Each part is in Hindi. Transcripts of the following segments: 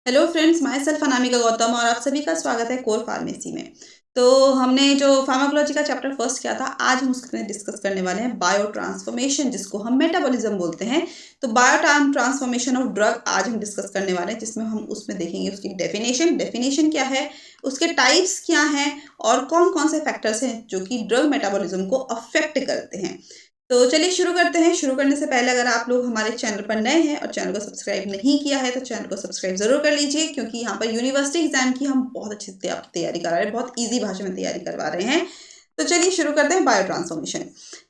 Hello friends, my self Anamika Gautam और आप सभी का स्वागत है कोर फार्मेसी में। तो हमने जो फार्माकोलॉजी का चैप्टर फर्स्ट किया था, आज हम उसमें डिस्कस करने वाले हैं बायो ट्रांसफॉर्मेशन, जिसको हम मेटाबॉलिज्म बोलते हैं। तो बायो ट्रांसफॉर्मेशन ऑफ ड्रग आज हम डिस्कस करने वाले हैं, जिसमें हम उसमें देखेंगे उसकी डेफिनेशन क्या है, उसके टाइप्स क्या हैं और कौन कौन से फैक्टर्स हैं जो कि ड्रग मेटाबॉलिज्म को अफेक्ट करते हैं। तो चलिए शुरू करते हैं। शुरू करने से पहले अगर आप लोग हमारे चैनल पर नए हैं और चैनल को सब्सक्राइब नहीं किया है तो चैनल को सब्सक्राइब जरूर कर लीजिए, क्योंकि यहाँ पर यूनिवर्सिटी एग्जाम की हम बहुत अच्छी तैयारी करा रहे हैं, बहुत इजी भाषा में तैयारी करवा रहे हैं। तो चलिए शुरू करते हैं बायो ट्रांसफॉर्मेशन।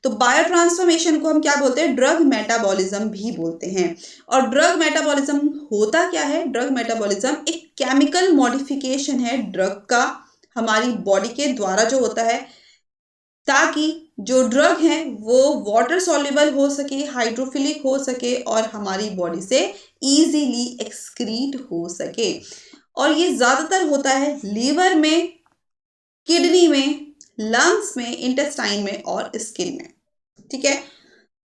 तो बायो ट्रांसफॉर्मेशन को हम क्या बोलते हैं? ड्रग मेटाबॉलिज्म भी बोलते हैं। और ड्रग मेटाबॉलिज्म होता क्या है? ड्रग मेटाबॉलिज्म एक केमिकल मॉडिफिकेशन है ड्रग का, हमारी बॉडी के द्वारा जो होता है, ताकि जो ड्रग है वो वाटर सॉल्युबल हो सके, हाइड्रोफिलिक हो सके और हमारी बॉडी से इजीली एक्सक्रीट हो सके। और ये ज्यादातर होता है लीवर में, किडनी में, लंग्स में, इंटेस्टाइन में और स्किन में। ठीक है।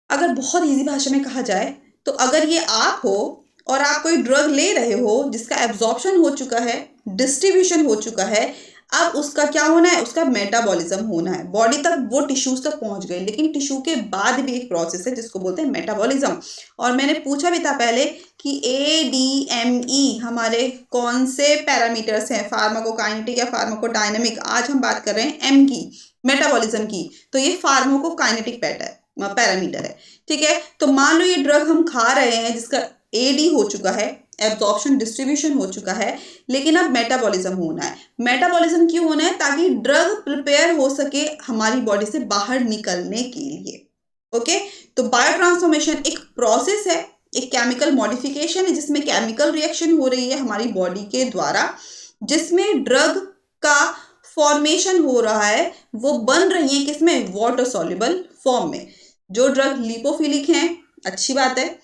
अगर बहुत इजी भाषा में कहा जाए तो अगर ये आप हो और आप कोई ड्रग ले रहे हो जिसका एब्जॉर्प्शन हो चुका है, डिस्ट्रीब्यूशन हो चुका है, अब उसका क्या होना है? उसका मेटाबॉलिज्म होना है। बॉडी तक, वो टिश्यूज तक पहुंच गए, लेकिन टिश्यू के बाद भी एक प्रोसेस है जिसको बोलते हैं मेटाबॉलिज्म। और मैंने पूछा भी था पहले कि ADME हमारे कौन से पैरामीटर्स हैं, फार्माकोकाइनेटिक या फार्माकोडायनेमिक। आज हम बात कर रहे हैं एम की, मेटाबॉलिज्म की। तो ये फार्माकोकाइनेटिक पैरामीटर है। ठीक है। तो मान लो ये ड्रग हम खा रहे हैं जिसका AD हो चुका है, एब्जॉर्प्शन डिस्ट्रीब्यूशन हो चुका है, लेकिन अब मेटाबॉलिज्म होना है। मेटाबॉलिज्म क्यों होना है? ताकि ड्रग प्रिपेयर हो सके हमारी बॉडी से बाहर निकलने के लिए। ओके। तो बायो ट्रांसफॉर्मेशन एक प्रोसेस है, एक केमिकल मॉडिफिकेशन है, जिसमें केमिकल रिएक्शन हो रही है हमारी बॉडी के द्वारा, जिसमें ड्रग का फॉर्मेशन हो रहा है। वो बन रही है किसमें? वाटर सॉल्युबल फॉर्म में। जो ड्रग लिपोफिलिक हैं, अच्छी बात है,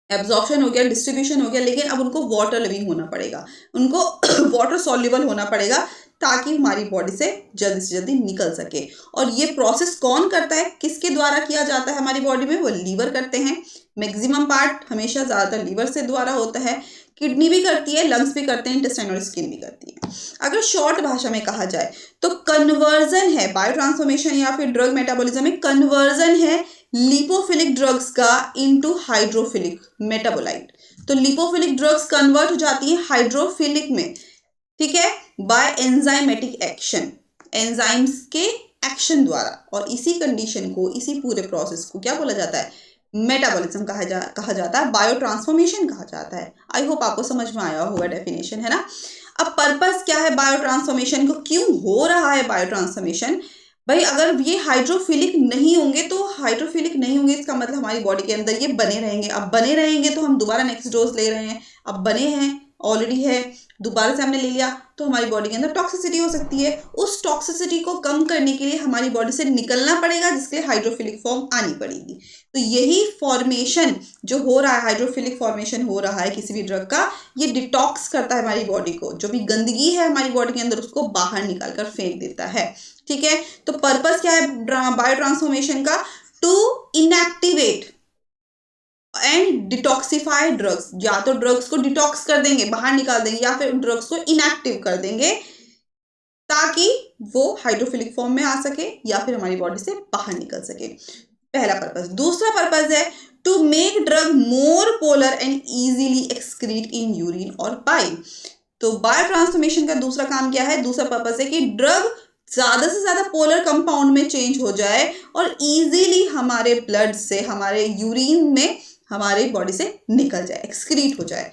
एब्जॉर्प्शन हो गया, डिस्ट्रीब्यूशन हो गया, लेकिन अब उनको वाटर लिविंग होना पड़ेगा, उनको वाटर सॉल्युबल होना पड़ेगा, ताकि हमारी बॉडी से जल्दी निकल सके। और ये प्रोसेस कौन करता है, किसके द्वारा किया जाता है हमारी बॉडी में? वो लीवर करते हैं। मैक्सिमम पार्ट हमेशा ज्यादातर लीवर से द्वारा होता है। किडनी भी करती है, लंग्स भी करते हैं, इंटेस्टाइन और स्किन भी करती है। अगर शॉर्ट भाषा में कहा जाए तो कन्वर्जन है बायो ट्रांसफॉर्मेशन या फिर ड्रग मेटाबॉलिज्म में, कन्वर्जन है लिपोफिलिक ड्रग्स का इनटू हाइड्रोफिलिक मेटाबोलाइट। तो लिपोफिलिक ड्रग्स कन्वर्ट हो जाती है हाइड्रोफिलिक में। ठीक है। बाय एंजाइमेटिक एक्शन, एंजाइम्स के एक्शन द्वारा। और इसी कंडीशन को, इसी पूरे प्रोसेस को क्या बोला जाता है? मेटाबॉलिज्म कहा जाता है, बायो ट्रांसफॉर्मेशन कहा जाता है। आई होप आपको समझ में आया होगा डेफिनेशन, है ना। अब पर्पस क्या है बायो ट्रांसफॉर्मेशन को, क्यों हो रहा है बायो ट्रांसफॉर्मेशन? भाई अगर ये हाइड्रोफिलिक नहीं होंगे, तो हाइड्रोफिलिक नहीं होंगे इसका मतलब हमारी बॉडी के अंदर ये बने रहेंगे। अब बने रहेंगे तो हम दोबारा नेक्स्ट डोज ले रहे हैं, अब बने हैं, ऑलरेडी है, दोबारा से हमने ले लिया, तो हमारी बॉडी के अंदर टॉक्सिसिटी हो सकती है। उस टॉक्सिसिटी को कम करने के लिए हमारी बॉडी से निकलना पड़ेगा, जिसके लिए हाइड्रोफिलिक फॉर्म आनी पड़ेगी। तो यही फॉर्मेशन जो हो रहा है, हाइड्रोफिलिक फॉर्मेशन हो रहा है किसी भी ड्रग का, ये डिटॉक्स करता है हमारी बॉडी को। जो भी गंदगी है हमारी बॉडी के अंदर, उसको बाहर निकाल कर फेंक देता है। ठीक है। तो पर्पस क्या है बायो ट्रांसफॉर्मेशन का? To inactivate and detoxify drugs. या तो ड्रग्स को डिटॉक्स कर देंगे, बाहर निकाल देंगे, या फिर ड्रग्स को इनएक्टिव कर देंगे, ताकि वो हाइड्रोफिलिक फॉर्म में आ सके या फिर हमारी बॉडी से बाहर निकल सके। पहला पर्पस। दूसरा पर्पस है to make drug more polar and easily excrete in urine और बाइल। तो बायो ट्रांसफॉर्मेशन का दूसरा काम क्या है? दूसरा पर्पस है कि ड्रग ज्यादा से ज्यादा पोलर कंपाउंड में चेंज हो जाए और इजीली हमारे ब्लड से, हमारे यूरिन में, हमारे बॉडी से निकल जाए, एक्सक्रीट हो जाए।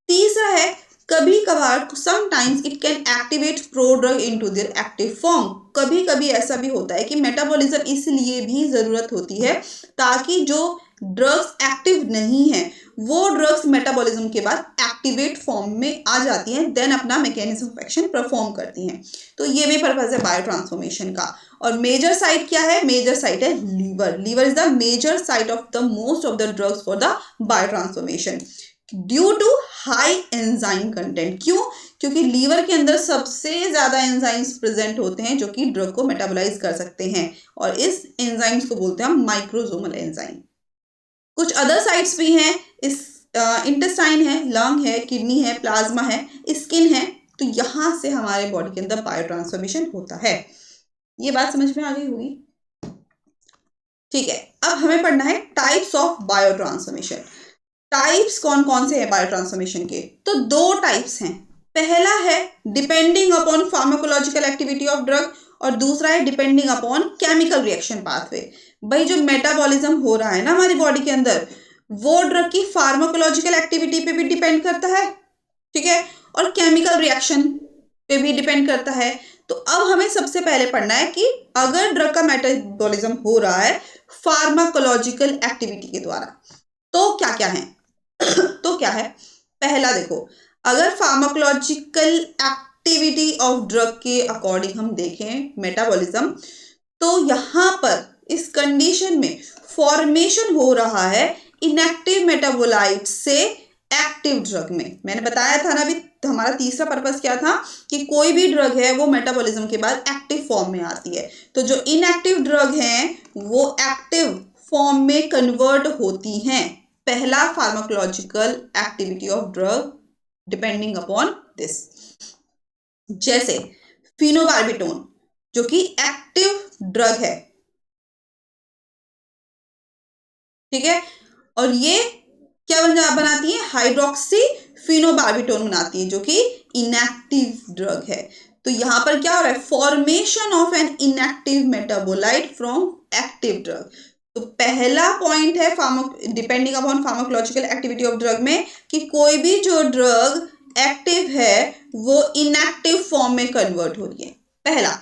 तीसरा है कभी कभार, sometimes it can activate pro drug into their active form. कभी कभी ऐसा भी होता है कि मेटाबॉलिज्म इसलिए भी जरूरत होती है ताकि जो ड्रग्स एक्टिव नहीं है वो ड्रग्स मेटाबॉलिज्म के बाद एक्टिवेट फॉर्म में आ जाती हैं, देन अपना मैकेनिज्म ऑफ एक्शन परफॉर्म करती हैं। तो ये भी पर्पस है बायो ट्रांसफॉर्मेशन का। और मेजर साइट क्या है? मेजर साइट है liver. Liver is the major site of the most of the drugs for the biotransformation due to high enzyme content. क्यों? क्योंकि लीवर के अंदर सबसे ज्यादा एंजाइम्स प्रेजेंट होते हैं जो कि ड्रग को मेटाबोलाइज कर सकते हैं, और इस एंजाइम्स को बोलते हैं हम माइक्रोसोमल एंजाइम। कुछ अदर साइट्स भी हैं इस इंटेस्टाइन है, लंग है, किडनी है, प्लाज्मा है, स्किन है। तो यहाँ से हमारे बॉडी के अंदर बायो ट्रांसफॉर्मेशन होता है। ये बात समझ में आ गई होगी। ठीक है, अब हमें पढ़ना है types of bio transformation. Types कौन कौन से हैं बायो ट्रांसफॉर्मेशन के? तो दो टाइप्स हैं। पहला है depending upon pharmacological activity of drug, और दूसरा है depending upon chemical reaction pathway. भाई जो मेटाबॉलिज्म हो रहा है ना हमारी बॉडी के अंदर, वो ड्रग की फार्माकोलॉजिकल एक्टिविटी पे भी डिपेंड करता है, ठीक है, और केमिकल रिएक्शन पे भी डिपेंड करता है। तो अब हमें सबसे पहले पढ़ना है कि अगर ड्रग का मेटाबॉलिज्म हो रहा है फार्माकोलॉजिकल एक्टिविटी के द्वारा, तो क्या क्या है? तो क्या है? पहला देखो, अगर फार्माकोलॉजिकल एक्टिविटी ऑफ ड्रग के अकॉर्डिंग हम देखें मेटाबॉलिज्म, तो यहां पर इस कंडीशन में फॉर्मेशन हो रहा है इनएक्टिव मेटाबोलाइट से एक्टिव ड्रग में। मैंने बताया था ना अभी, हमारा तीसरा पर्पस क्या था कि कोई भी ड्रग है वो मेटाबॉलिज्म के बाद एक्टिव फॉर्म में आती है। तो जो इनएक्टिव ड्रग हैं वो एक्टिव फॉर्म में कन्वर्ट होती हैं। पहला pharmacological activity of drug depending upon this, जैसे फिनोबार्बिटोन जो कि एक्टिव ड्रग है, ठीक है, और ये क्या बनाती है? हाइड्रोक्सी फिनोबार्बिटोन बनाती है जो कि इनएक्टिव ड्रग है। तो यहां पर क्या हो रहा है? Formation of an inactive metabolite from active drug. तो पहला पॉइंट है depending upon pharmacological activity of drug में कि कोई भी जो ड्रग एक्टिव है वो इनएक्टिव फॉर्म में कन्वर्ट हो रही है, पहला।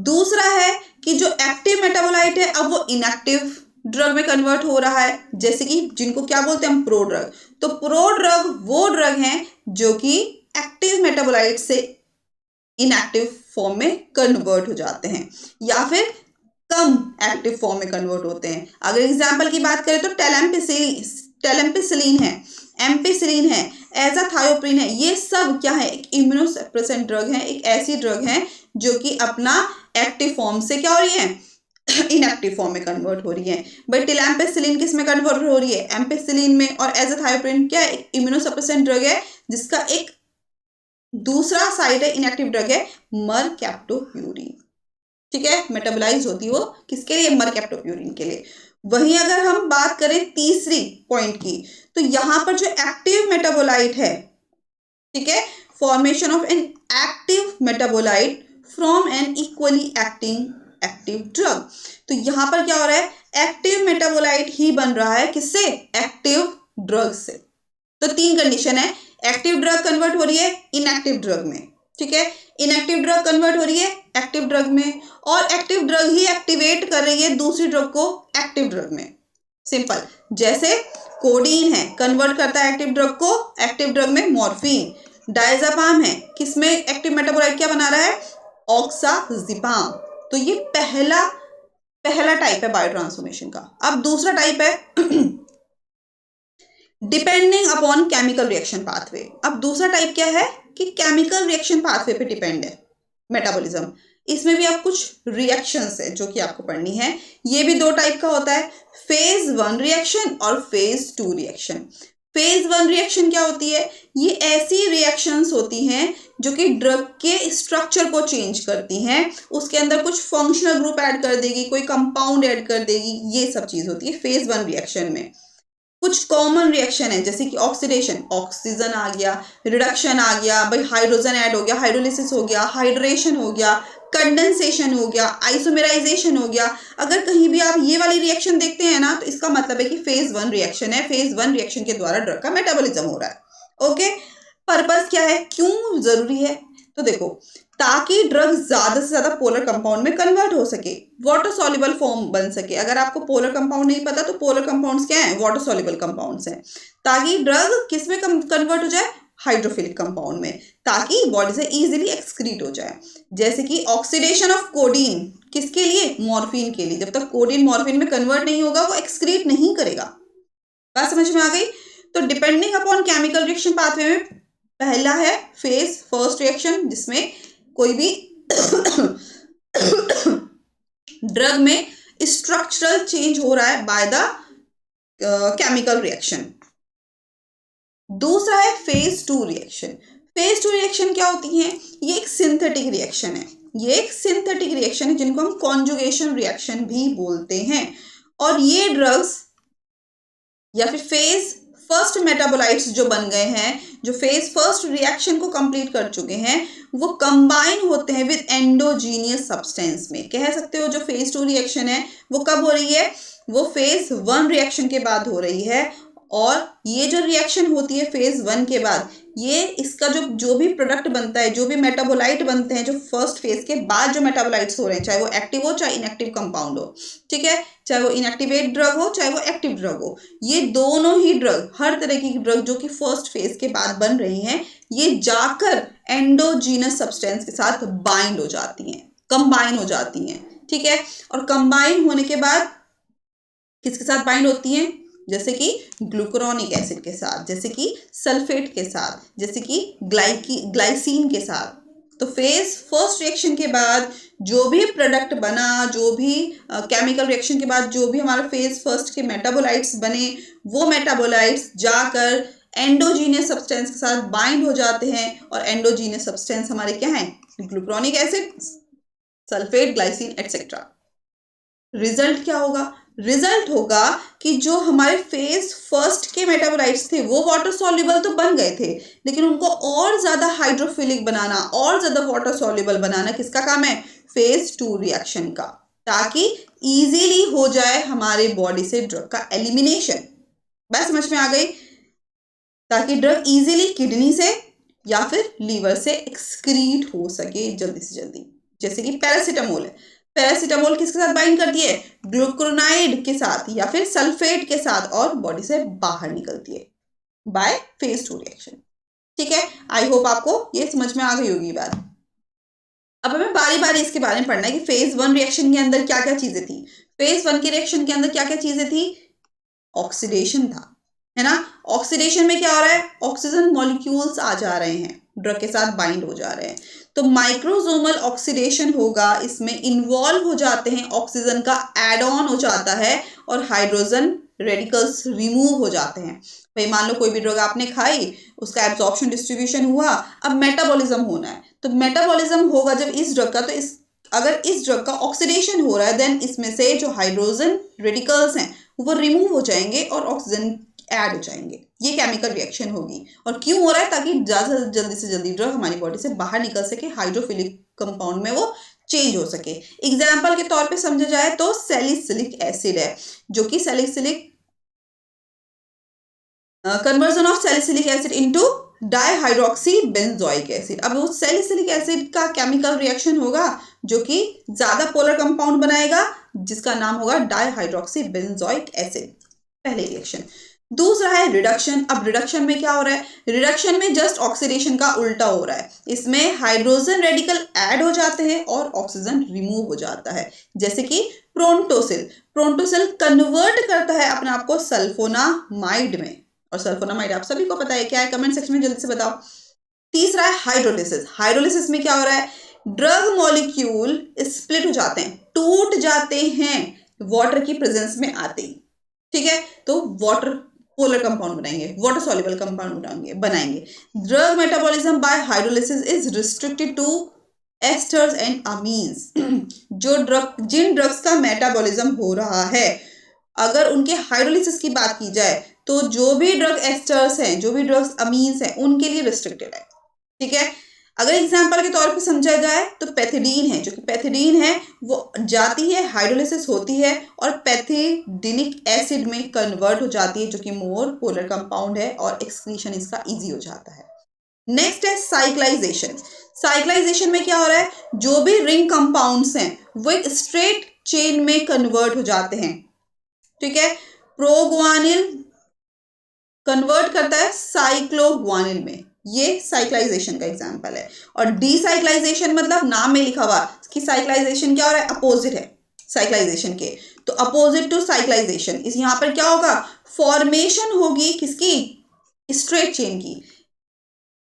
दूसरा है कि जो एक्टिव मेटाबोलाइट है अब वो इनएक्टिव ड्रग में कन्वर्ट हो रहा है, जैसे कि जिनको क्या बोलते हैं हम? Pro drug. तो प्रो ड्रग वो ड्रग हैं जो कि एक्टिव मेटाबोलाइट से इनएक्टिव फॉर्म में कन्वर्ट हो जाते हैं या फिर कम एक्टिव फॉर्म में कन्वर्ट होते हैं। अगर एग्जांपल की बात करें तो टेलेम्पिसिलिन है, एम्पिसिलिन है, एजाथायोप्रिन है, ये सब क्या है? एक इम्यूनोसप्रेसेंट ड्रग है, एक ऐसी ड्रग है जो कि अपना एक्टिव फॉर्म से क्या हो रही है? इनएक्टिव फॉर्म में कन्वर्ट हो रही है। बट टिलैम्पिसिलिन किस में कन्वर्ट हो रही है? एम्पिसिलिन में। और एजाथायोप्रिन क्या है? एक इम्यूनोसप्रेसेंट ड्रग है जिसका एक दूसरा साइड है, इनएक्टिव ड्रग है, मरकैप्टोप्यूरिन, ठीक है, मेटाबोलाइज होती है वो किसके लिए? मरकैप्टोप्यूरिन के लिए। वहीं अगर हम बात करें तीसरी पॉइंट की, तो यहां पर जो एक्टिव मेटाबोलाइट है, ठीक है, formation of an active metabolite from N equally acting active drug. तो यहां पर क्या हो रहा है? एक्टिव मेटाबोलाइट ही बन रहा है किससे? एक्टिव ड्रग से। तो तीन कंडीशन है, एक्टिव ड्रग कन्वर्ट हो रही है इनएक्टिव ड्रग में, ठीक है, इनएक्टिव ड्रग कन्वर्ट हो रही है एक्टिव ड्रग में, और एक्टिव ड्रग ही एक्टिवेट कर रही है दूसरी ड्रग को एक्टिव ड्रग में। सिंपल, जैसे कोडीन है, कन्वर्ट करता है एक्टिव ड्रग को एक्टिव ड्रग में मॉर्फिन। डायजापाम है, किसमें एक्टिव मेटाबोलाइट क्या बना रहा है? ऑक्साजिपाम। तो ये पहला टाइप है बायो ट्रांसफॉर्मेशन का। अब दूसरा टाइप है depending upon chemical reaction pathway. अब दूसरा टाइप क्या है कि केमिकल रिएक्शन पाथवे पे डिपेंड है मेटाबॉलिज्म। इसमें भी आप कुछ रिएक्शंस है जो कि आपको पढ़नी है। ये भी दो टाइप का होता है, फेज 1 रिएक्शन और फेज 2 रिएक्शन। फेज 1 रिएक्शन क्या होती है? ये ऐसी रिएक्शंस होती हैं जो कि ड्रग के स्ट्रक्चर को चेंज करती हैं, उसके अंदर कुछ फंक्शनल ग्रुप ऐड कर देगी, कोई कंपाउंड ऐड कर देगी, ये सब चीज होती है फेज 1 रिएक्शन में। कुछ कॉमन रिएक्शन है जैसे कि ऑक्सीडेशन, ऑक्सीजन आ गया, रिडक्शन आ गया, भाई हाइड्रोजन ऐड हो गया, हाइड्रोलिसिस हो गया, हाइड्रेशन हो गया, कंडेंसेशन हो गया, आइसोमेराइजेशन हो गया। अगर कहीं भी आप ये वाली रिएक्शन देखते हैं ना, तो इसका मतलब है कि फेज 1 रिएक्शन है, फेज 1 रिएक्शन के द्वारा ड्रग का मेटाबॉलिज्म हो रहा है। ओके, पर्पस क्या है, क्यों जरूरी है? तो देखो, ताकि ड्रग ज्यादा से ज्यादा पोलर कंपाउंड में कन्वर्ट हो सके, वाटर सॉल्युबल फॉर्म बन सके। अगर आपको पोलर कंपाउंड नहीं पता तो पोलर कंपाउंड्स क्या हैं? वाटर सॉल्युबल कंपाउंड्स हैं। ताकि ड्रग किस में कन्वर्ट हो जाए? हाइड्रोफिलिक कंपाउंड में, ताकि बॉडी से इजीली एक्सक्रीट हो जाए। जैसे कि ऑक्सीडेशन ऑफ कोडीन किसके लिए? मॉर्फिन के लिए। जब तक कोडीन मॉर्फिन में कन्वर्ट नहीं होगा वो एक्सक्रीट नहीं करेगा। बात समझ में आ गई? तो depending upon chemical reaction pathway में पहला है फेज फर्स्ट रिएक्शन, जिसमें कोई भी ड्रग में स्ट्रक्चरल चेंज हो रहा है बाय द केमिकल रिएक्शन। दूसरा है फेज 2 रिएक्शन। फेज 2 रिएक्शन क्या होती है? ये एक सिंथेटिक रिएक्शन है। ये एक सिंथेटिक रिएक्शन है जिनको हम कॉन्जुगेशन रिएक्शन भी बोलते हैं। और ये ड्रग्स या फिर फेज फर्स्ट मेटाबोलाइट्स जो बन गए हैं, जो फेज फर्स्ट रिएक्शन को कंप्लीट कर चुके हैं, वो कंबाइन होते हैं विद एंडोजीनियस सब्सटेंस में। कह सकते हो जो फेज 2 रिएक्शन है वो कब हो रही है? वो फेज 1 रिएक्शन के बाद हो रही है। और ये जो रिएक्शन होती है फेज 1 के बाद, ये इसका जो भी प्रोडक्ट बनता है, जो भी मेटाबोलाइट बनते हैं, जो फर्स्ट फेज के बाद जो मेटाबोलाइट्स हो रहे हैं, चाहे वो एक्टिव हो चाहे इनएक्टिव कंपाउंड हो, ठीक है, चाहे वो इनएक्टिवेट ड्रग हो चाहे वो एक्टिव ड्रग हो, ये दोनों ही ड्रग, हर तरह की ड्रग जो कि फर्स्ट फेज के बाद बन रही हैं, ये जाकर एंडोजीनस सब्सटेंस के साथ बाइंड हो जाती हैं, कंबाइन हो जाती हैं, ठीक है। और कंबाइन होने के बाद किसके साथ बाइंड होती हैं? जैसे कि ग्लूकुरोनिक एसिड के साथ, जैसे कि सल्फेट के साथ, जैसे कि ग्लाइसिन के साथ। तो फेज फर्स्ट रिएक्शन के बाद जो भी प्रोडक्ट बना, जो भी केमिकल रिएक्शन के बाद जो भी हमारा फेज फर्स्ट के मेटाबोलाइट्स बने, वो मेटाबोलाइट्स जाकर एंडोजीनियस सब्सटेंस के साथ बाइंड हो जाते हैं। और एंडोजीनियस सब्सटेंस हमारे क्या हैं? Glucuronic acid, sulphate, glycine et cetera. Result क्या होगा? रिजल्ट होगा कि जो हमारे फेज फर्स्ट के मेटाबोलाइट्स थे वो वाटर सॉल्युबल तो बन गए थे, लेकिन उनको और ज्यादा हाइड्रोफिलिक बनाना, और ज्यादा वाटर सॉल्युबल बनाना किसका काम है? फेज 2 रिएक्शन का, ताकि इजीली हो जाए हमारे बॉडी से ड्रग का एलिमिनेशन। बात समझ में आ गई? ताकि ड्रग इजीली किडनी से या फिर लीवर से एक्सक्रीट हो सके जल्दी से जल्दी। जैसे कि पैरासीटामोल है, पैरासीटामोल किसके साथ बाइंड करती है? ग्लूकुरोनाइड के साथ या फिर सल्फेट के साथ, और बॉडी से बाहर निकलती है बाय फेज 2 रिएक्शन। ठीक है, आई होप आपको ये समझ में आ गई होगी बात। अब हमें बारी बारी इसके बारे में पढ़ना है कि फेज 1 रिएक्शन के अंदर क्या क्या चीजें थी। फेज 1 के रिएक्शन के अंदर क्या क्या चीजें थी? ऑक्सीडेशन था, है ना। ऑक्सीडेशन में क्या हो रहा है? ऑक्सीजन मॉलिक्यूल्स आ जा रहे हैं, ड्रग के साथ बाइंड हो जा रहे हैं। तो माइक्रोसोमल ऑक्सीडेशन होगा, इसमें इन्वॉल्व हो जाते हैं, ऑक्सीजन का एड ऑन हो जाता है और हाइड्रोजन रेडिकल्स रिमूव हो जाते हैं। भाई मान लो कोई भी ड्रग आपने खाई, उसका एब्जॉर्प्शन डिस्ट्रीब्यूशन हुआ, अब मेटाबॉलिज्म होना है। तो मेटाबॉलिज्म होगा जब इस ड्रग का, तो अगर इस ड्रग का ऑक्सीडेशन हो रहा है, देन इसमें से जो हाइड्रोजन रेडिकल्स हैं वो रिमूव हो जाएंगे और ऑक्सीजन ऐड हो जाएंगे। ये केमिकल रिएक्शन होगी। और क्यों हो रहा है? ताकि ज़्यादा जल्दी से जल्दी ड्रग हमारी बॉडी से बाहर निकल सके, हाइड्रोफिलिक कंपाउंड में वो चेंज हो सके। एग्जाम्पल के तौर पे समझा जाए तो सैलिसिलिक एसिड है, जो कि salicylic conversion of salicylic acid into dihydroxy benzoic acid. अब उस सैलिसिलिक एसिड का केमिकल रिएक्शन होगा जो कि ज्यादा पोलर कंपाउंड बनाएगा, जिसका नाम होगा डाइहाइड्रोक्सी बेंजोइक एसिड, पहले रिएक्शन। दूसरा है रिडक्शन। अब रिडक्शन में क्या हो रहा है? रिडक्शन में जस्ट ऑक्सीडेशन का उल्टा हो रहा है, इसमें हाइड्रोजन रेडिकल ऐड हो जाते हैं और ऑक्सीजन रिमूव हो जाता है। जैसे कि प्रोंटोसिल, प्रोंटोसिल कन्वर्ट करता है अपने आप को सल्फोनामाइड में, और सल्फोनामाइड आप सभी को पता है क्या है, कमेंट सेक्शन में जल्दी से बताओ। तीसरा है हाइड्रोलिसिस। हाइड्रोलिसिस में क्या हो रहा है? ड्रग मॉलिक्यूल स्प्लिट हो जाते हैं, टूट जाते हैं वाटर की प्रेजेंस में आते ही, ठीक है। तो वाटर पोलर कंपाउंड बनाएंगे, वाटर सॉल्युबल कंपाउंड बनाएंगे। Drug metabolism by hydrolysis is restricted to esters and amines. जिन ड्रग्स का मेटाबॉलिज्म हो रहा है, अगर उनके हाइड्रोलिसिस की बात की जाए तो जो भी ड्रग एस्टर्स हैं, जो भी ड्रग्स अमीन्स हैं, उनके लिए रिस्ट्रिक्टेड है, ठीक है। अगर एग्जांपल के तौर पे समझा जाए तो पैथिडीन है, जो कि पैथिडीन है वो जाती है, हाइड्रोलिसिस होती है और पैथिडीनिक एसिड में कन्वर्ट हो जाती है, जो कि मोर पोलर कंपाउंड है और एक्सक्रीशन इसका इजी हो जाता है। नेक्स्ट है साइक्लाइजेशन। साइक्लाइजेशन में क्या हो रहा है? जो भी रिंग कंपाउंड्स हैं वो एक स्ट्रेट चेन में कन्वर्ट हो जाते हैं, ठीक है। प्रोग्वानिल कन्वर्ट करता है साइक्लोग्वानिल में, ये साइक्लाइजेशन का एग्जांपल है। और डीसाइक्लाइजेशन मतलब नाम में लिखा हुआ कि साइक्लाइजेशन क्या हो रहा है? अपोजिट है साइक्लाइजेशन के, तो अपोजिट टू साइक्लाइजेशन। इस यहां पर क्या होगा? फॉर्मेशन होगी किसकी? स्ट्रेट चेन की।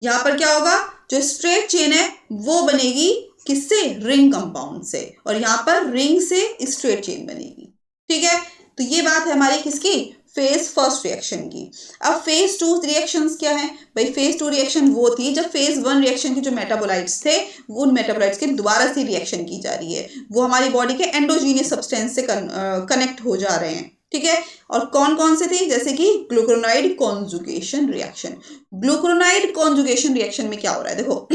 यहां पर क्या होगा? जो स्ट्रेट चेन है वो बनेगी किससे? रिंग कंपाउंड से, और यहां पर रिंग से स्ट्रेट चेन बनेगी, ठीक है। तो ये बात है हमारी किसकी? फेज फर्स्ट रिएक्शन की। अब फेज टू रिएक्शंस क्या है भाई? फेज टू रिएक्शन वो थी जब फेज वन रिएक्शन के जो मेटाबोलाइट्स थे वो उन मेटाबोलाइट्स के दोबारा से रिएक्शन की जा रही है, वो हमारी बॉडी के एंडोजीनियस सब्सटेंस से कनेक्ट हो जा रहे हैं, ठीक है। और कौन कौन से थे? जैसे कि ग्लूकुरोनाइड कॉन्जुगेशन रिएक्शन। ग्लूकुरोनाइड कॉन्जुगेशन रिएक्शन में क्या हो रहा है देखो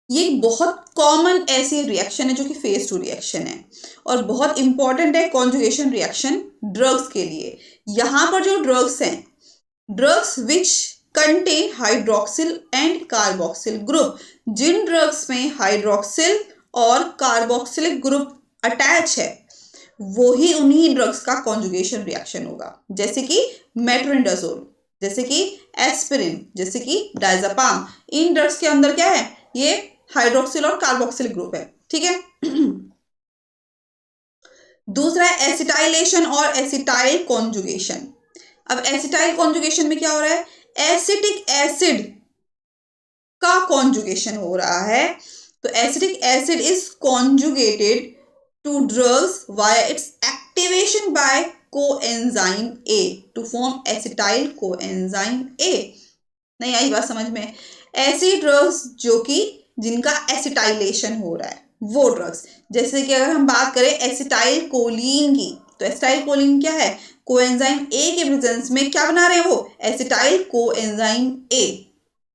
ये बहुत कॉमन ऐसी रिएक्शन है जो कि फेज टू रिएक्शन है और बहुत इंपॉर्टेंट है कॉन्जुगेशन रिएक्शन ड्रग्स के लिए। यहां पर जो ड्रग्स हैं, drugs which contain hydroxyl and carboxyl group, जिन ड्रग्स में हाइड्रोक्सिल और कार्बोक्सिलिक ग्रुप अटैच है वो ही उन्हीं ड्रग्स का कॉन्जुगेशन रिएक्शन होगा। जैसे कि मेट्रोनिडाजोल, जैसे कि एस्पिरिन, जैसे कि डायजापाम, इन ड्रग्स के अंदर क्या है? ये हाइड्रोक्सिल और कार्बोक्सिल ग्रुप है, ठीक है। दूसरा है एसिटाइलेशन और एसिटाइल कॉन्जुगेशन। अब एसिटाइल कॉन्जुगेशन में क्या हो रहा है? एसिटिक एसिड का कॉन्जुगेशन हो रहा है। तो acetic acid is conjugated to drugs via its activation by coenzyme A to form acetyl coenzyme A. नहीं आई बात समझ में? ऐसी ड्रग्स जो कि जिनका एसिटाइलेशन हो रहा है वो ड्रग्स, जैसे कि अगर हम बात करें एसिटाइल कोलिन की, तो एसिटाइल कोलिन क्या है? कोएंजाइम ए के प्रेजेंस में क्या बना रहे हैं वो? एसिटाइल कोएंजाइम ए।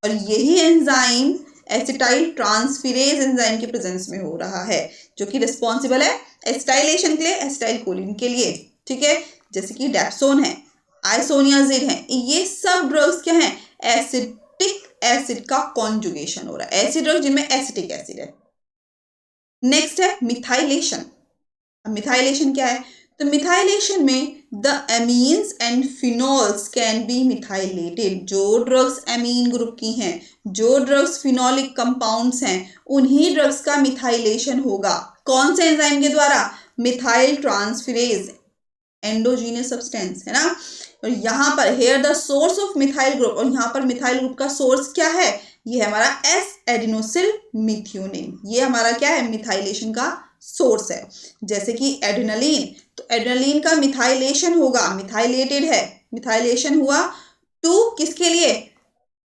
और यही एंजाइम एसिटाइल ट्रांसफेरेज एंजाइम के प्रेजेंस में हो रहा है जो कि रिस्पॉन्सिबल है एसिटाइलेशन के लिए, एसिटाइल कोलिन के लिए, ठीक है। जैसे कि डेप्सोन है, आइसोनियाजिड है, ये सब ड्रग्स क्या है? एसिटिक एसिड का कॉन्जुगेशन हो रहा है, ऐसी ड्रग जिनमें एसिटिक एसिड है। नेक्स्ट है मिथाइलेशन। अब मिथाइलेशन क्या है? तो मिथाइलेशन में the amines and phenols can be methylated. जो ड्रग्स एमीन ग्रुप की हैं, जो ड्रग्स फिनॉलिक कंपाउंड्स हैं, उन्हीं ड्रग्स का मिथाइलेशन होगा। कौन से एंजाइम के द्वारा? मिथाइल ट्रांसफेरेज एंडोजीनियस सब्सटेंस है ना। और यहाँ पर here the source of methyl group, और यहाँ पर मिथाइल ग्रुप का सोर्स क्या है? ये है हमारा एस एडिनोसिल मिथ्योनिन, ये हमारा क्या है? मिथाइलेशन का सोर्स है। जैसे कि एड्रेनलिन, तो एड्रेनलिन का मिथाइलेशन होगा, मिथाइलेटेड है, मिथाइलेशन हुआ टू किसके लिए?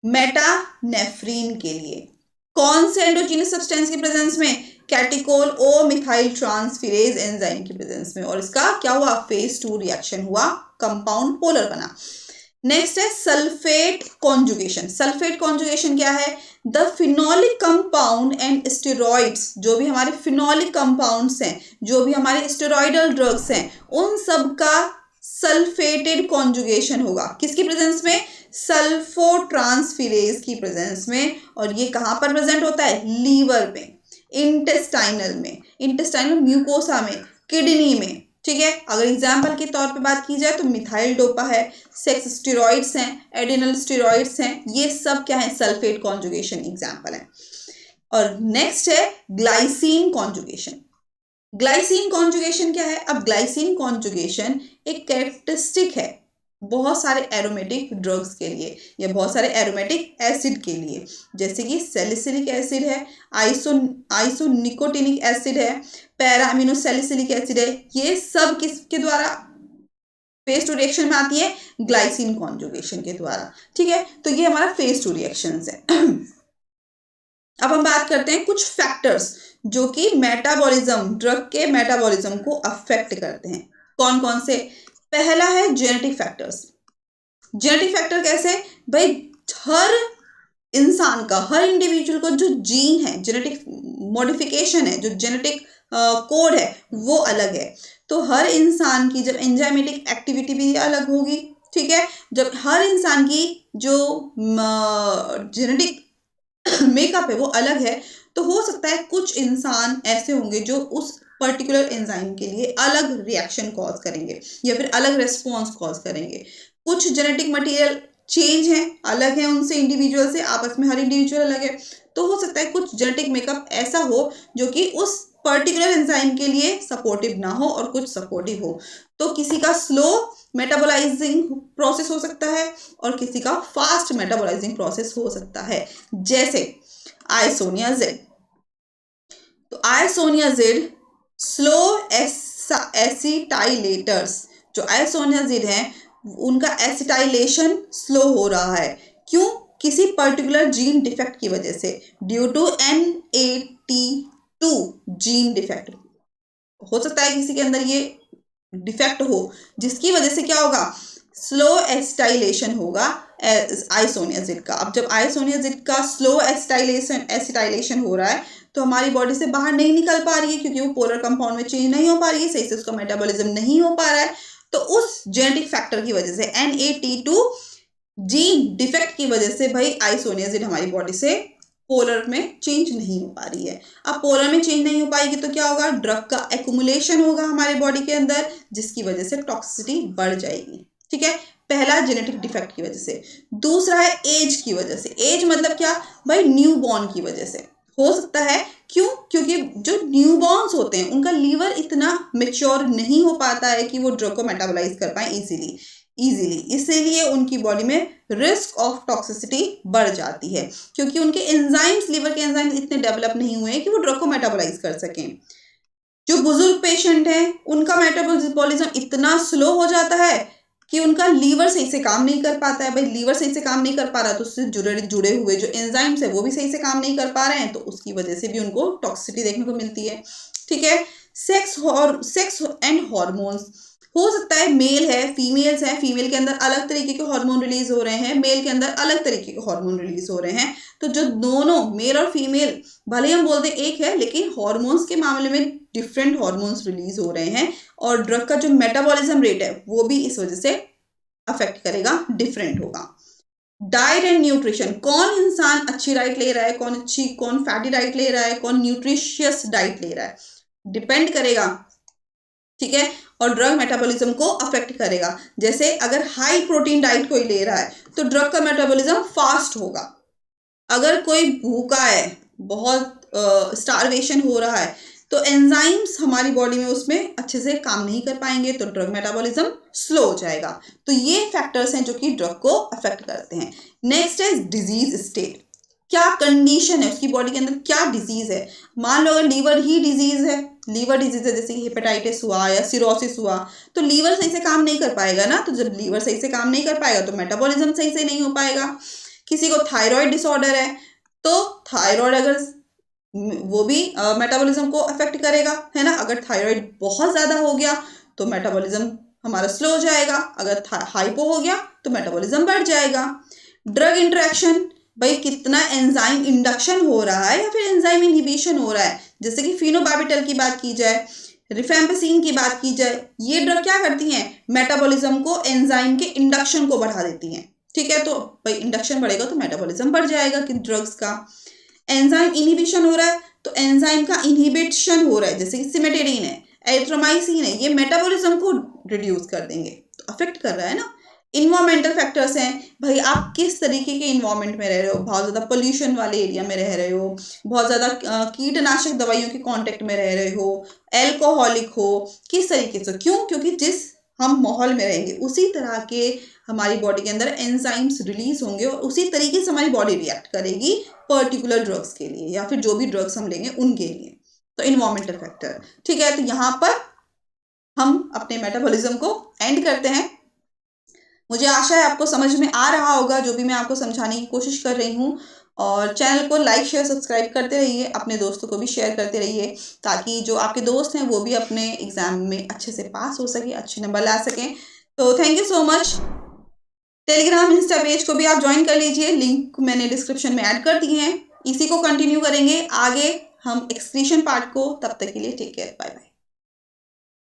मेटानेफ्रीन के लिए। कौन से एंडोजीनियस सब्सटेंस की प्रेजेंस में? कैटिकोल ओ मिथाइल ट्रांसफेरेज एंजाइम की प्रेजेंस में। और इसका क्या हुआ? फेज टू रिएक्शन हुआ, कंपाउंड पोलर बना। नेक्स्ट है सल्फेट कॉन्जुगेशन। सल्फेट कॉन्जुगेशन क्या है? The phenolic compound and steroids, जो भी हमारे फिनोलिक कंपाउंड्स हैं, जो भी हमारे स्टेरॉइडल ड्रग्स हैं, उन सब का सल्फेटेड कॉन्जुगेशन होगा। किसकी प्रेजेंस में? सल्फोट्रांसफेरेज की प्रेजेंस में। और ये कहां पर प्रेजेंट होता है? लीवर में, इंटेस्टाइनल में, इंटेस्टाइनल म्यूकोसा में, किडनी में, ठीक है। अगर एग्जाम्पल के तौर पे बात की जाए तो मिथाइल डोपा है, सेक्स स्टेरॉइड्स हैं, एडिनल स्टेरॉइड्स हैं, ये सब क्या है? सल्फेट कॉन्जुगेशन एग्जाम्पल है। और नेक्स्ट है ग्लाइसिन कॉन्जुगेशन। ग्लाइसिन कॉन्जुगेशन क्या है? अब ग्लाइसिन कॉन्जुगेशन एक कैरेक्टरिस्टिक है बहुत सारे एरोमेटिक ड्रग्स के लिए या बहुत सारे एरोमेटिक एसिड के लिए, जैसे कि सैलिसिलिक एसिड है, आइसोनिकोटिनिक एसिड है, पैरा अमीनो सैलिसिलिक एसिड है। ये सब किसके द्वारा फेज टू रिएक्शन में आती है? ग्लाइसिन कॉन्जुगेशन के द्वारा, ठीक है। तो ये हमारा फेज टू रिएक्शन है। अब हम बात करते हैं कुछ फैक्टर्स जो कि मेटाबॉलिज्म, ड्रग के मेटाबॉलिज्म को अफेक्ट करते हैं। कौन कौन से? पहला है जेनेटिक फैक्टर्स। जेनेटिक फैक्टर कैसे भाई? हर इंसान का, हर इंडिविजुअल को जो जीन है, जेनेटिक मॉडिफिकेशन है, जो जेनेटिक कोड है वो अलग है। तो हर इंसान की जब एंजाइमेटिक एक्टिविटी भी अलग होगी, ठीक है। जब हर इंसान की जो जेनेटिक मेकअप है वो अलग है, तो हो सकता है कुछ इंसान ऐसे होंगे जो उस पर्टिकुलर एंजाइम के लिए अलग रिएक्शन कॉज करेंगे या फिर अलग रेस्पॉन्स कॉज करेंगे। कुछ जेनेटिक मटेरियल चेंज है, अलग है उनसे, इंडिविजुअल से, आपस में हर इंडिविजुअल अलग है। तो हो सकता है कुछ जेनेटिक मेकअप ऐसा हो जो कि उस पर्टिकुलर एंजाइम के लिए सपोर्टिव ना हो और कुछ सपोर्टिव हो। तो किसी का स्लो मेटाबोलाइजिंग प्रोसेस हो सकता है और किसी का फास्ट मेटाबोलाइजिंग प्रोसेस हो सकता है, जैसे आइसोनियाजिड। तो आइसोनियाजिड स्लो एसिटाइलेटर्स जो आइसोनियाजिड है उनका एसिटाइलेशन स्लो हो रहा है। क्यों? किसी पर्टिकुलर जीन डिफेक्ट की वजह से, due to NAT2 gene defect. हो सकता है किसी के अंदर ये डिफेक्ट हो जिसकी वजह से क्या होगा, स्लो एसिटाइलेशन होगा आइसोनियाजिड का। अब जब आइसोनियाजिड का स्लो एसिटाइलेशन हो रहा है तो हमारी बॉडी से बाहर नहीं निकल पा रही है, क्योंकि वो पोलर कंपाउंड में चेंज नहीं हो पा रही है, सही से उसका मेटाबॉलिज्म नहीं हो पा रहा है। तो उस जेनेटिक फैक्टर की वजह से, NAT2 जीन डिफेक्ट की वजह से भाई आइसोनियाजिड हमारी बॉडी से पोलर में चेंज नहीं हो पा रही है। अब पोलर में चेंज नहीं हो पाएगी तो क्या होगा, ड्रग का एक्युमुलेशन होगा हमारे बॉडी के अंदर, जिसकी वजह से टॉक्सिसिटी बढ़ जाएगी। ठीक है, पहला जेनेटिक डिफेक्ट की वजह से। दूसरा है एज की वजह से। एज मतलब क्या भाई, न्यू बॉर्न की वजह से हो सकता है। क्यों? क्योंकि जो न्यू बॉर्न्स होते हैं उनका लीवर इतना मेच्योर नहीं हो पाता है कि वो ड्रग को मेटाबोलाइज कर पाए इजीली, इसीलिए उनकी बॉडी में रिस्क ऑफ टॉक्सिसिटी बढ़ जाती है, क्योंकि उनके एंजाइम्स, लीवर के एंजाइम्स इतने डेवलप नहीं हुए हैं कि वो ड्रग को मेटाबोलाइज कर सकें। जो बुजुर्ग पेशेंट हैं उनका मेटाबॉलिज्म इतना स्लो हो जाता है कि उनका लीवर सही से काम नहीं कर पाता है। भाई लीवर सही से काम नहीं कर पा रहा तो उससे जुड़े हुए जो एंजाइम्स है वो भी सही से काम नहीं कर पा रहे हैं, तो उसकी वजह से भी उनको टॉक्सिसिटी देखने को मिलती है। ठीक है, सेक्स एंड हॉर्मोन्स। हो सकता है मेल है, फीमेल्स है, फीमेल के अंदर अलग तरीके के हार्मोन रिलीज हो रहे हैं, मेल के अंदर अलग तरीके के हार्मोन रिलीज हो रहे हैं। तो जो दोनों मेल और फीमेल भले हम बोलते एक है, लेकिन हार्मोन्स के मामले में डिफरेंट हार्मोन्स रिलीज हो रहे हैं, और ड्रग का जो मेटाबॉलिज्म रेट है वो भी इस वजह से अफेक्ट करेगा, डिफरेंट होगा। डाइट एंड न्यूट्रिशन, कौन इंसान अच्छी डाइट ले रहा है, कौन फैटी डाइट ले रहा है, कौन न्यूट्रिशियस डाइट ले रहा है, डिपेंड करेगा। ठीक है, और ड्रग मेटाबॉलिज्म को अफेक्ट करेगा। जैसे अगर हाई प्रोटीन डाइट कोई ले रहा है तो ड्रग का मेटाबॉलिज्म फास्ट होगा। अगर कोई भूखा है, बहुत स्टारवेशन हो रहा है, तो एंजाइम्स हमारी बॉडी में उसमें अच्छे से काम नहीं कर पाएंगे, तो ड्रग मेटाबॉलिज्म स्लो हो जाएगा। तो ये फैक्टर्स हैं जो कि ड्रग को अफेक्ट करते हैं। नेक्स्ट है डिजीज स्टेट। क्या कंडीशन है उसकी बॉडी के अंदर, क्या डिजीज है। मान लो अगर लीवर डिजीज है, जैसे हेपेटाइटिस हुआ या सिरोसिस हुआ, तो लीवर सही से काम नहीं कर पाएगा ना। तो जब लीवर सही से काम नहीं कर पाएगा तो मेटाबॉलिज्म सही से नहीं हो पाएगा। किसी को थायराइड डिसऑर्डर है तो थायराइड अगर वो भी मेटाबॉलिज्म को अफेक्ट करेगा, है ना। अगर थायराइड बहुत ज़्यादा हो गया तो मेटाबॉलिज्म हमारा स्लो हो जाएगा, अगर हाइपो हो गया तो मेटाबॉलिज्म बढ़ जाएगा। ड्रग इंटरेक्शन, भाई कितना एंजाइम इंडक्शन हो रहा है या फिर एंजाइम इनहिबिशन हो रहा है। जैसे कि फिनोबार्बिटल की बात की जाए, रिफेम्पिसिन की बात की जाए, ये ड्रग क्या करती हैं, मेटाबॉलिज्म को, एंजाइम के इंडक्शन को बढ़ा देती हैं। ठीक है, तो भाई इंडक्शन बढ़ेगा तो मेटाबॉलिज्म बढ़ जाएगा कि ड्रग्स का। एंजाइम इनहिबिशन हो रहा है तो एंजाइम का इनहिबिशन हो रहा है, जैसे कि सिमेटेडिन है, एरिथ्रोमाइसिन है, ये मेटाबॉलिज्म को रिड्यूस कर देंगे, तो अफेक्ट कर रहा है ना। इन्वायरमेंटल फैक्टर्स हैं, भाई आप किस तरीके के इन्वायरमेंट में रह रहे हो, बहुत ज़्यादा पोल्यूशन वाले एरिया में रह रहे हो, बहुत ज़्यादा कीटनाशक दवाइयों के कांटेक्ट में रह रहे हो, एल्कोहलिक हो, किस तरीके से। क्यों? क्योंकि जिस हम माहौल में रहेंगे उसी तरह के हमारी बॉडी के अंदर एंजाइम्स रिलीज होंगे और उसी तरीके से हमारी बॉडी रिएक्ट करेगी पर्टिकुलर ड्रग्स के लिए या फिर जो भी ड्रग्स हम लेंगे उनके लिए। तो इन्वायरमेंटल फैक्टर। ठीक है, तो यहाँ पर हम अपने मेटाबॉलिज्म को एंड करते हैं। मुझे आशा है आपको समझ में आ रहा होगा जो भी मैं आपको समझाने की कोशिश कर रही हूँ। और चैनल को लाइक शेयर सब्सक्राइब करते रहिए, अपने दोस्तों को भी शेयर करते रहिए, ताकि जो आपके दोस्त हैं वो भी अपने एग्जाम में अच्छे से पास हो सके, अच्छे नंबर ला सकें। तो thank you so much. Telegram Insta page को भी आप ज्वाइन कर लीजिए, लिंक मैंने डिस्क्रिप्शन में ऐड कर दिए हैं। इसी को कंटिन्यू करेंगे आगे हम एक्सक्रीशन पार्ट को। तब तक के लिए टेक केयर, बाय बाय।